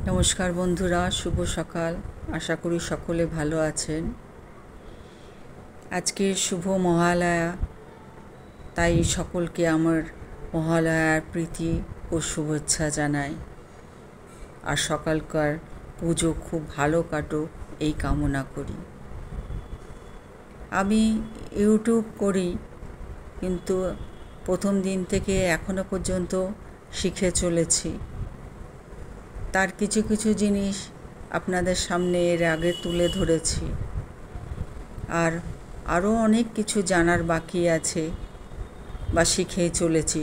নমস্কার বন্ধুরা, শুভ সকাল। আশা করি সকলে ভালো আছেন। আজকে শুভ মহালয়া, তাই সকলকে আমার মহালয়ার প্রীতি ও শুভেচ্ছা জানাই। আর সকালকার পুজো খুব ভালো কাটুক এই কামনা করি। আমি ইউটিউব করি, কিন্তু প্রথম দিন থেকে এখনো পর্যন্ত শিখে চলেছি। তার কিছু কিছু জিনিস আপনাদের সামনে এর আগে তুলে ধরেছি, আর আরও অনেক কিছু জানার বাকি আছে বা শিখেই চলেছি।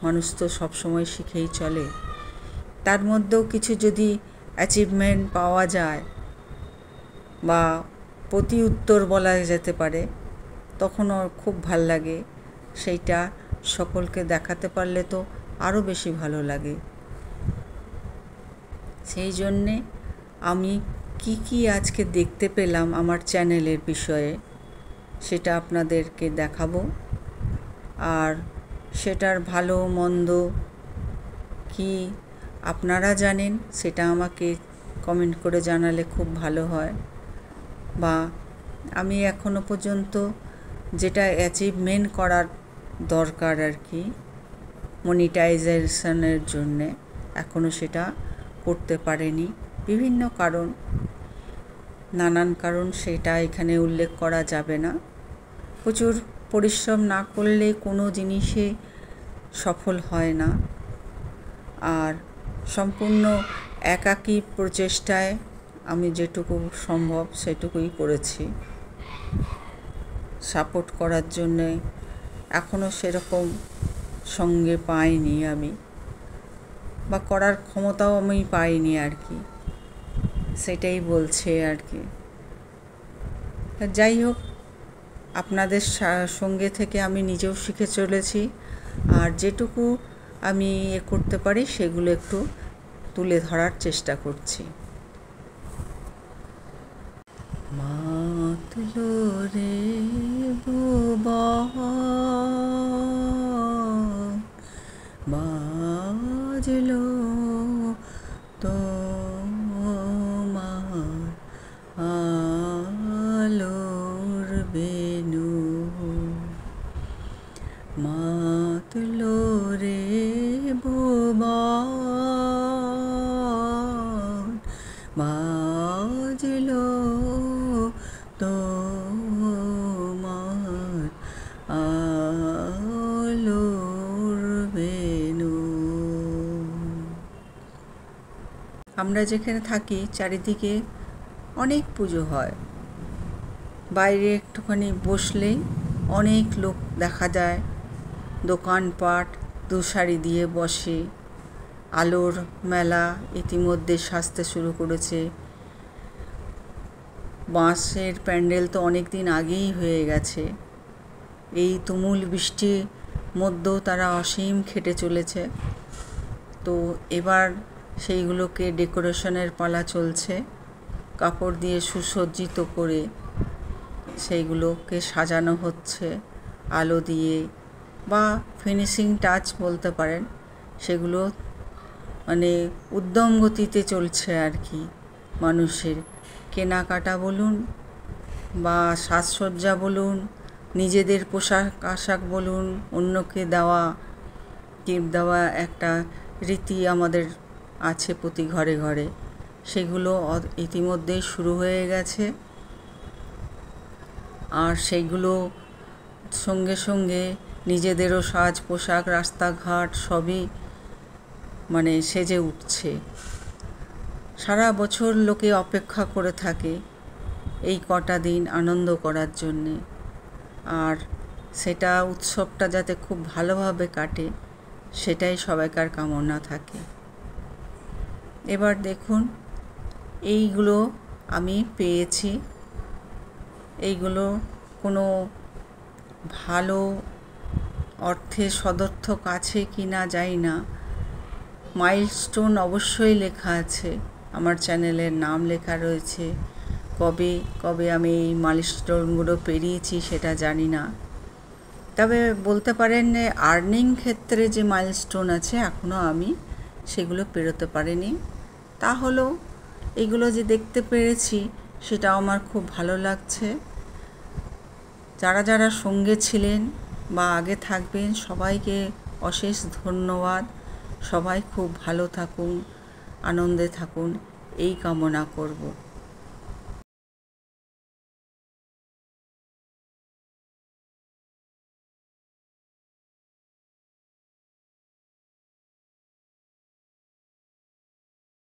মানুষ তো সবসময় শিখেই চলে। তার মধ্যেও কিছু যদি অ্যাচিভমেন্ট পাওয়া যায় বা প্রতি উত্তর বলা যেতে পারে, তখনও খুব ভাল লাগে। সেইটা সকলকে দেখাতে পারলে তো আরও বেশি ভালো লাগে। সেই জন্যে আমি কি আজকে দেখতে পেলাম আমার চ্যানেলের বিষয়ে, সেটা আপনাদেরকে দেখাবো। আর সেটার ভালো মন্দ কি আপনারা জানেন, সেটা আমাকে কমেন্ট করে জানালে খুব ভালো হয়। বা আমি এখনো পর্যন্ত যেটা অ্যাচিভমেন্ট করার দরকার আর কি, মনিটাইজেশনের জন্যে, এখনও সেটা করতে পারেনি। বিভিন্ন কারণ, নানান কারণ, সেটা এখানে উল্লেখ করা যাবে না। প্রচুর পরিশ্রম না করলে কোনো জিনিসে সফল হয় না। আর সম্পূর্ণ একাকী প্রচেষ্টায় আমি যেটুকু সম্ভব সেটুকুই করেছি। সাপোর্ট করার জন্যে এখনও সেরকম সঙ্গে পাইনি আমি, বা করার ক্ষমতাও আমি পাইনি আর কি, সেটাই বলছে আর কি। যাই হোক, আপনাদের সঙ্গে থেকে আমি নিজেও শিখে চলেছি, আর যেটুকু আমি করতে পারি সেগুলো একটু তুলে ধরার চেষ্টা করছি। মাতলো রে বাজলো তোমার আলোর বেনু, মাতলো রে ভুবন, বাজলো তোমার আলোর বেনু। আমরা যেখানে থাকি চারিদিকে অনেক পুজো হয়। বাইরে একটুখানি বসলেই অনেক লোক দেখা যায়, দোকানপাট দুশাড়ি দিয়ে বসে। আলোর মেলা ইতিমধ্যে সাজতে শুরু করেছে। বাঁশের প্যান্ডেল তো অনেক দিন আগেই হয়ে গেছে। এই তুমুল বৃষ্টির মধ্যেও তারা অসীম খেটে চলেছে। তো এবার সেইগুলোকে ডেকোরেশনের পালা চলছে। কাপড় দিয়ে সুসজ্জিত করে সেইগুলোকে সাজানো হচ্ছে আলো দিয়ে, বা ফিনিশিং টাচ বলতে পারেন। সেগুলো মানে উদ্যম গতিতে চলছে আর কি। মানুষের কেনাকাটা বলুন, বা সাজসজ্জা বলুন, নিজেদের পোশাক আশাক বলুন, অন্যকে দেওয়া টিপ দেওয়া একটা রীতি আমাদের আছে প্রতি ঘরে ঘরে। সেগুলো ইতিমধ্যেই শুরু হয়ে গেছে। আর সেইগুলো সঙ্গে সঙ্গে নিজেদেরও সাজ পোশাক, রাস্তাঘাট সবই মানে সেজে উঠছে। সারা বছর লোকে অপেক্ষা করে থাকে এই কটা দিন আনন্দ করার জন্যে, আর সেটা উৎসবটা যাতে খুব ভালোভাবে কাটে সেটাই সবাইকার কামনা থাকে। এবার দেখুন, এইগুলো আমি পেয়েছি। এইগুলো কোনো ভালো অর্থে সদর্থক আছে কি না জানি না। মাইলস্টোন অবশ্যই লেখা আছে, আমার চ্যানেলের নাম লেখা রয়েছে। কবে কবে আমি এই মাইলস্টোনগুলো পেরিয়েছি সেটা জানি না। তবে বলতে পারেন আর্নিং ক্ষেত্রে যে মাইলস্টোন আছে, এখনও আমি সেগুলো পেরোতে পারিনি। তা হলো এগুলো যে দেখতে পেরেছি সেটাও আমার খুব ভালো লাগছে। যারা যারা সঙ্গে ছিলেন বা আগে থাকবেন সবাইকে অশেষ ধন্যবাদ। সবাই খুব ভালো থাকুন, আনন্দে থাকুন এই কামনা করব।